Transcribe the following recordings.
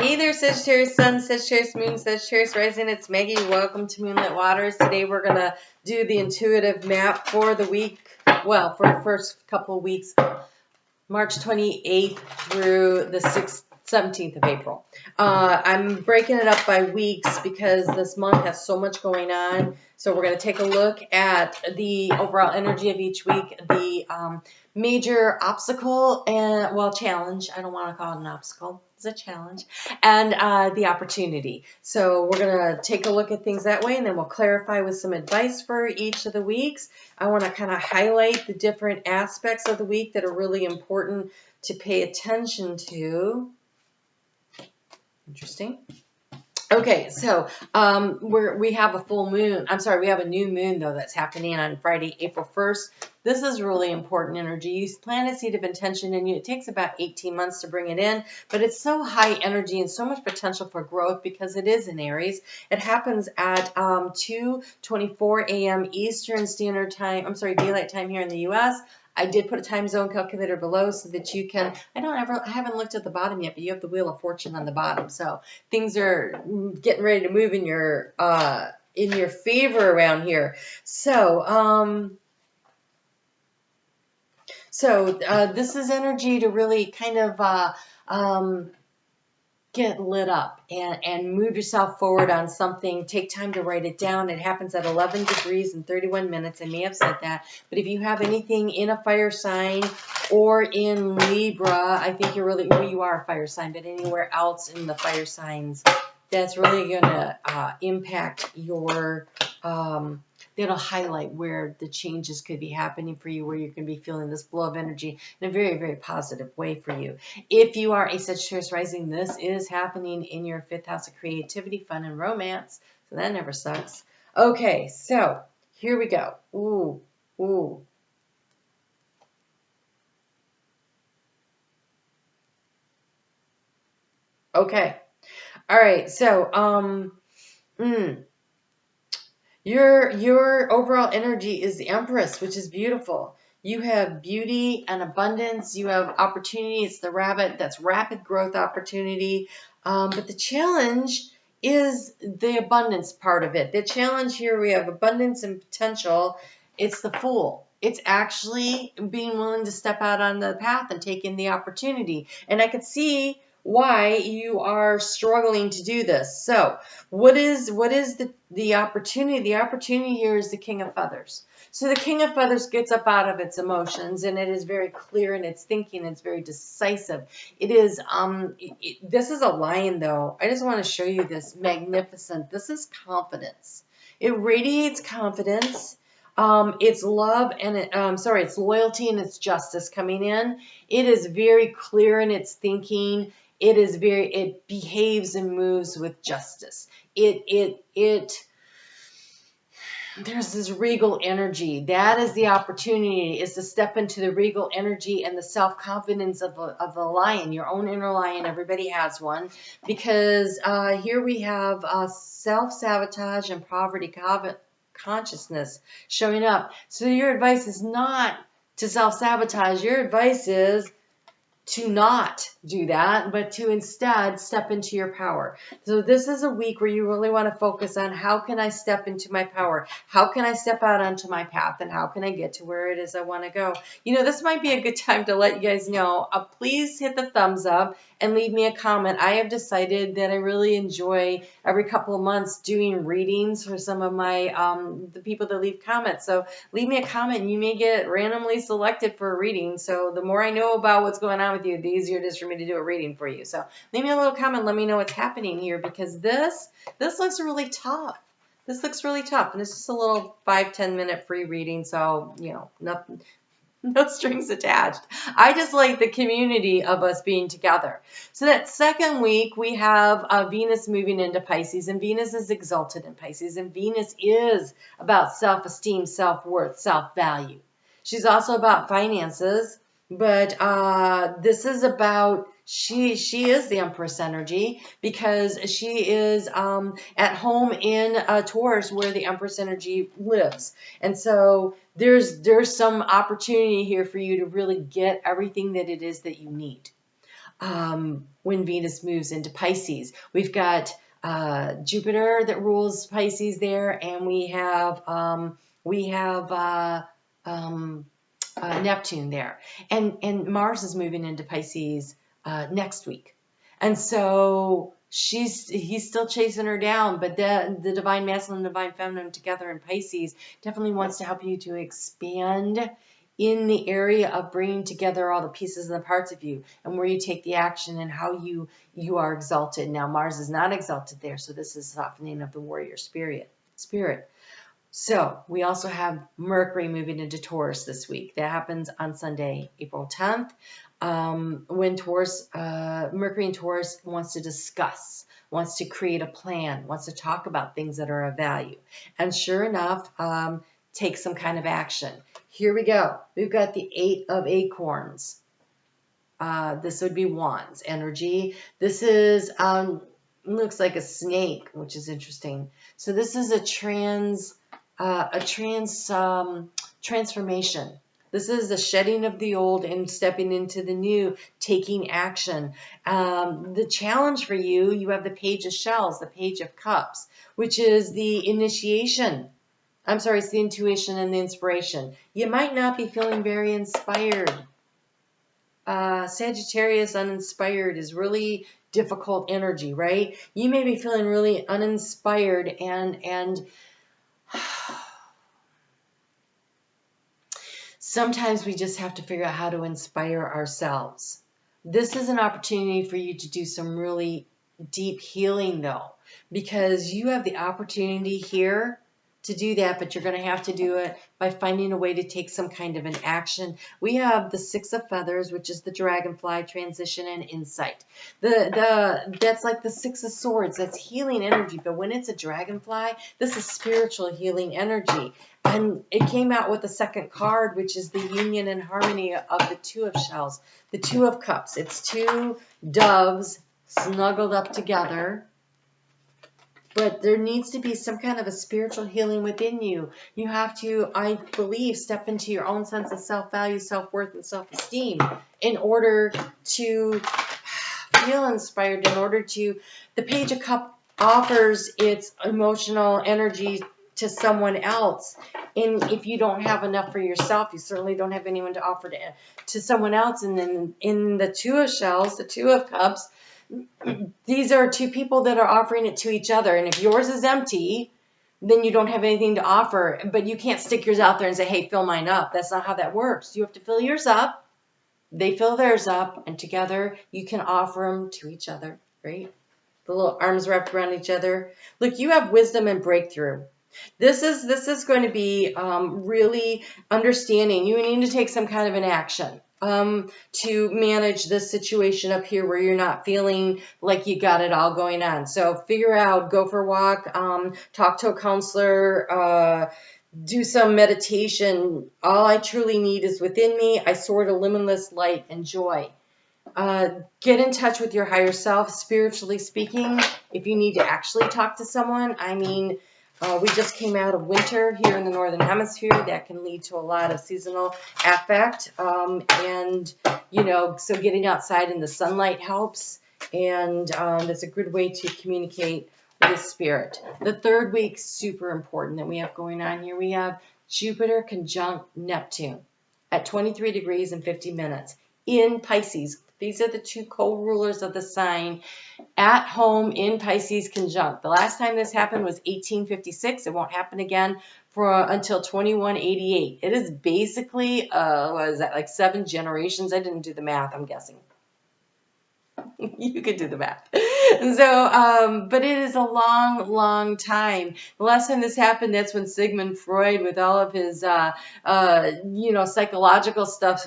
Hey there, Sagittarius Sun, Sagittarius Moon, Sagittarius Rising. It's Maggie. Welcome to Moonlit Waters. Today we're going to do the intuitive map for the week, well, for the first couple of weeks, March 28th through the 17th of April. I'm breaking it up by weeks because this month has so much going on. So we're going to take a look at the overall energy of each week, the major obstacle and, well, challenge. I don't want to call it an obstacle. It's a challenge. And the opportunity. So we're going to take a look at things that way, and then we'll clarify with some advice for each of the weeks. I want to kind of highlight the different aspects of the week that are really important to pay attention to. Interesting. Okay, so we have a full moon. I'm sorry, we have a new moon, though, that's happening on Friday, April 1st. This is really important energy. You plant a seed of intention in you. It takes about 18 months to bring it in, but it's so high energy and so much potential for growth because it is in Aries. It happens at 2:24 a.m. Eastern Standard Time. I'm sorry, Daylight Time here in the U.S. I did put a time zone calculator below so that you can, I haven't looked at the bottom yet, but you have the Wheel of Fortune on the bottom. So things are getting ready to move in your favor around here. So, this is energy to really kind of get lit up and move yourself forward on something. Take time to write it down. It happens at 11 degrees and 31 minutes. I may have said that. But if you have anything in a fire sign or in Libra, I think you're really, well, you are a fire sign, but anywhere else in the fire signs, that's really going to impact your, that'll highlight where the changes could be happening for you, where you're going to be feeling this flow of energy in a very, very positive way for you. If you are a Sagittarius rising, this is happening in your 5th house of creativity, fun, and romance. So that never sucks. Okay, so here we go. Ooh, ooh. Okay. All right, so, Your overall energy is the Empress, which is beautiful. You have beauty and abundance. You have opportunity. It's the rabbit. That's rapid growth opportunity. But the challenge is the abundance part of it. The challenge here, we have abundance and potential. It's the Fool. It's actually being willing to step out on the path and take in the opportunity. And I could see why you are struggling to do this. So what is the opportunity? The opportunity here is the King of Feathers. So the King of Feathers gets up out of its emotions, and it is very clear in its thinking. It's very decisive. It is, this is a lion, though. I just want to show you this magnificent. This is confidence. It radiates confidence. It's love and it's loyalty and it's justice coming in. It is very clear in its thinking. It behaves and moves with justice. There's this regal energy. That is the opportunity, is to step into the regal energy and the self-confidence of the lion, your own inner lion. Everybody has one, because here we have self-sabotage and poverty consciousness showing up. So your advice is not to self-sabotage. Your advice is to not do that, but to instead step into your power. So this is a week where you really want to focus on, how can I step into my power? How can I step out onto my path? And how can I get to where it is I want to go? You know, this might be a good time to let you guys know, please hit the thumbs up and leave me a comment. I have decided that I really enjoy every couple of months doing readings for some of my, the people that leave comments. So leave me a comment and you may get randomly selected for a reading. So the more I know about what's going on with you, the easier it is for me to do a reading for you. So leave me a little comment, let me know what's happening here, because this looks really tough. This looks really tough, and it's just a little 5-10 minute free reading, so, you know, nothing, no strings attached. I just like the community of us being together. So that second week, we have Venus moving into Pisces, and Venus is exalted in Pisces, and Venus is about self-esteem, self-worth, self-value. She's also about finances, but this is about, she is the Empress energy, because she is at home in Taurus, where the Empress energy lives. And so there's some opportunity here for you to really get everything that it is that you need. when Venus moves into Pisces. We've got Jupiter that rules Pisces there, and we have Neptune there, and Mars is moving into Pisces next week, and so he's still chasing her down, but the divine masculine and divine feminine together in Pisces definitely wants to help you to expand in the area of bringing together all the pieces and the parts of you, and where you take the action and how you are exalted. Now Mars is not exalted there, so this is softening of the warrior spirit. So we also have Mercury moving into Taurus this week. That happens on Sunday, April 10th. When Mercury in Taurus wants to discuss, wants to create a plan, wants to talk about things that are of value. And sure enough, take some kind of action. Here we go. We've got the 8 of Acorns. This would be Wands energy. This is looks like a snake, which is interesting. So this is a transformation. This is the shedding of the old and stepping into the new, taking action. The challenge for you have the Page of Shells, the Page of Cups, which is the initiation. I'm sorry, it's the intuition and the inspiration. You might not be feeling very inspired. Sagittarius uninspired is really difficult energy, right? You may be feeling really uninspired and sometimes we just have to figure out how to inspire ourselves. This is an opportunity for you to do some really deep healing though, because you have the opportunity here to do that, but you're going to have to do it by finding a way to take some kind of an action. We have the 6 of Feathers, which is the dragonfly, transition and insight. That's like the 6 of Swords. That's healing energy, but when it's a dragonfly, this is spiritual healing energy. And it came out with the second card, which is the union and harmony of the 2 of Shells, the 2 of Cups. It's 2 doves snuggled up together. But there needs to be some kind of a spiritual healing within you. You have to, I believe, step into your own sense of self-value, self-worth, and self-esteem in order to feel inspired, in order to... The Page of Cups offers its emotional energy to someone else. And if you don't have enough for yourself, you certainly don't have anyone to offer to someone else. And then in the 2 of Shells, the 2 of Cups, these are 2 people that are offering it to each other. And if yours is empty, then you don't have anything to offer. But you can't stick yours out there and say, hey, fill mine up. That's not how that works. You have to fill yours up. They fill theirs up. And together you can offer them to each other, right? The little arms wrapped around each other. Look, you have wisdom and breakthrough. This is going to be really understanding. You need to take some kind of an action to manage this situation up here where you're not feeling like you got it all going on. So figure out, go for a walk, talk to a counselor, do some meditation. All I truly need is within me. I soar to limitless light and joy. Get in touch with your higher self, spiritually speaking. If you need to actually talk to someone, I mean, we just came out of winter here in the Northern Hemisphere. That can lead to a lot of seasonal affect. And, you know, so getting outside in the sunlight helps. And that's a good way to communicate with spirit. The third week, super important that we have going on here. We have Jupiter conjunct Neptune at 23 degrees and 50 minutes in Pisces. These are the 2 co-rulers of the sign at home in Pisces conjunct. The last time this happened was 1856. It won't happen again until 2188. It is basically, what is that, like 7 generations? I didn't do the math, I'm guessing. You could do the math. So, but it is a long, long time. The last time this happened, that's when Sigmund Freud, with all of his, you know, psychological stuff,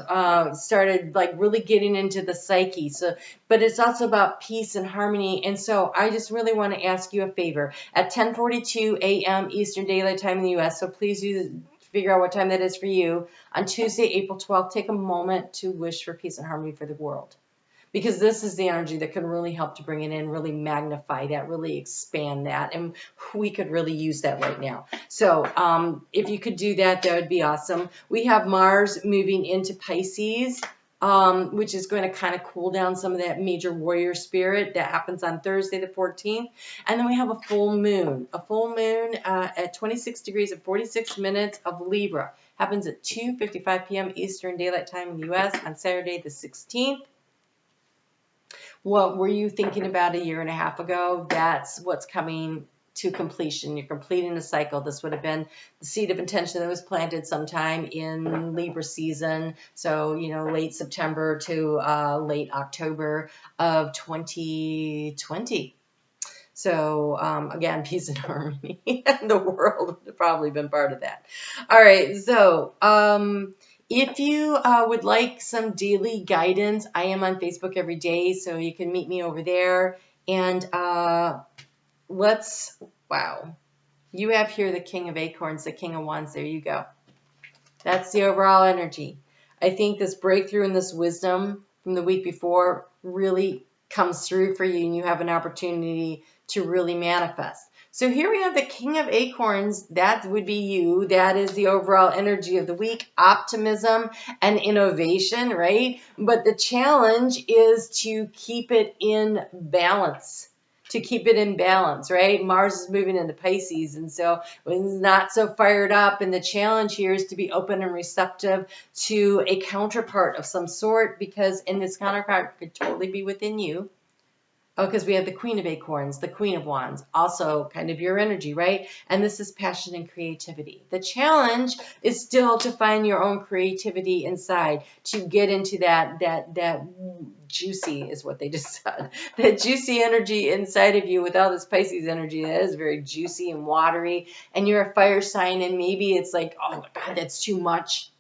started like really getting into the psyche. So, but it's also about peace and harmony. And so I just really want to ask you a favor. At 10:42 a.m. Eastern Daylight Time in the U.S., so please figure out what time that is for you. On Tuesday, April 12th, take a moment to wish for peace and harmony for the world. Because this is the energy that can really help to bring it in, really magnify that, really expand that. And we could really use that right now. So if you could do that, that would be awesome. We have Mars moving into Pisces which is going to kind of cool down some of that major warrior spirit. That happens on Thursday the 14th. And then we have a full moon. A full moon at 26 degrees and 46 minutes of Libra. Happens at 2:55 p.m. Eastern Daylight Time in the U.S. on Saturday the 16th. What were you thinking about a year and a half ago? That's what's coming to completion. You're completing a cycle. This would have been the seed of intention that was planted sometime in Libra season. So, you know, late September to late October of 2020. So, again, peace and harmony in the world would have probably been part of that. All right. So, if you would like some daily guidance, I am on Facebook every day, so you can meet me over there. And wow, you have here the King of Acorns, the King of Wands. There you go. That's the overall energy. I think this breakthrough and this wisdom from the week before really comes through for you, and you have an opportunity to really manifest. So here we have the King of Acorns. That would be you. That is the overall energy of the week, optimism and innovation, right? But the challenge is to keep it in balance. To keep it in balance, right? Mars is moving into Pisces, and so it's not so fired up. And the challenge here is to be open and receptive to a counterpart of some sort, because in this counterpart could totally be within you. Oh, because we have the Queen of Acorns, the Queen of Wands, also kind of your energy, right? And this is passion and creativity. The challenge is still to find your own creativity inside, to get into that juicy, is what they just said, that juicy energy inside of you with all this Pisces energy that is very juicy and watery. And you're a fire sign, and maybe it's like, oh my God, that's too much.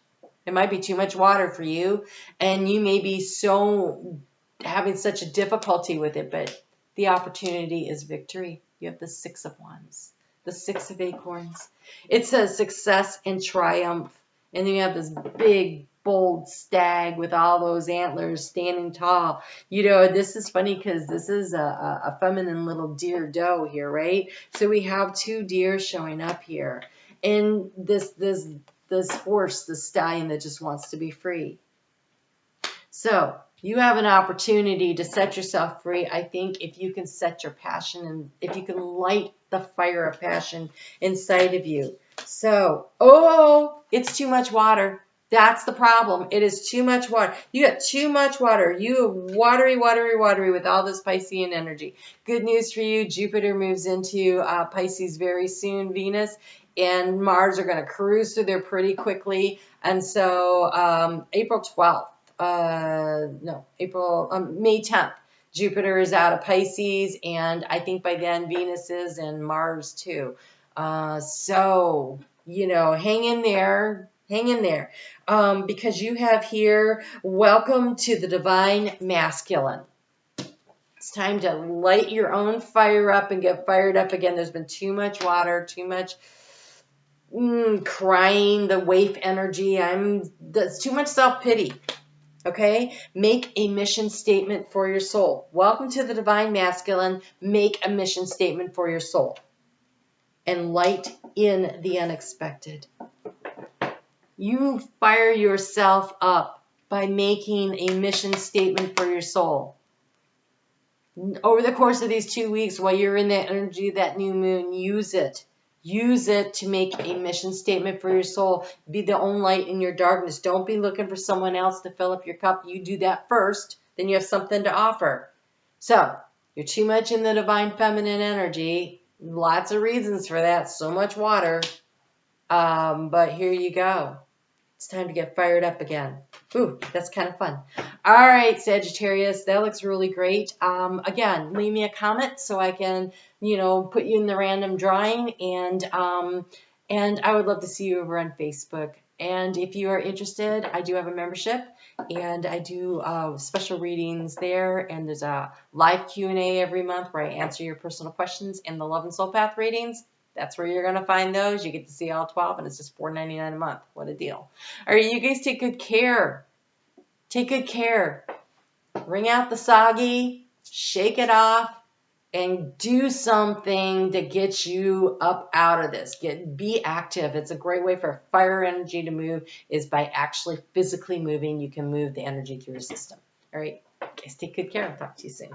It might be too much water for you, and you may be so having such a difficulty with it, but the opportunity is victory. You have the Six of Wands, the Six of Acorns. It says success and triumph. And then you have this big, bold stag with all those antlers standing tall. You know, this is funny because this is a feminine little deer doe here, right? So we have two deer showing up here. And this horse, the stallion that just wants to be free. So you have an opportunity to set yourself free. I think if you can set your passion, and if you can light the fire of passion inside of you. So, it's too much water. That's the problem. It is too much water. You got too much water. You watery with all this Piscean energy. Good news for you. Jupiter moves into Pisces very soon. Venus and Mars are going to cruise through there pretty quickly. And so April 12th. May 10th, Jupiter is out of Pisces, and I think by then Venus is, and Mars too. So, you know, hang in there, because you have here, welcome to the divine masculine. It's time to light your own fire up and get fired up again. There's been too much water, too much crying, the waif energy. That's too much self-pity. Okay, make a mission statement for your soul. Welcome to the divine masculine. Make a mission statement for your soul. And light in the unexpected. You fire yourself up by making a mission statement for your soul. Over the course of these 2 weeks, while you're in that energy, that new moon, use it. Use it to make a mission statement for your soul. Be the own light in your darkness. Don't be looking for someone else to fill up your cup. You do that first, then you have something to offer. So, you're too much in the divine feminine energy. Lots of reasons for that. So much water. But here you go. It's time to get fired up again. Ooh, that's kind of fun. All right, Sagittarius, that looks really great. Again, leave me a comment so I can, put you in the random drawing, and I would love to see you over on Facebook. And if you are interested, I do have a membership, and I do special readings there, and there's a live Q&A every month where I answer your personal questions, and the Love and Soul Path readings. That's where you're going to find those. You get to see all 12, and it's just $4.99 a month. What a deal. All right, you guys take good care. Take good care. Wring out the soggy. Shake it off. and do something to get you up out of this. Be active. It's a great way for fire energy to move is by actually physically moving. You can move the energy through your system. All right, guys, take good care. I'll talk to you soon.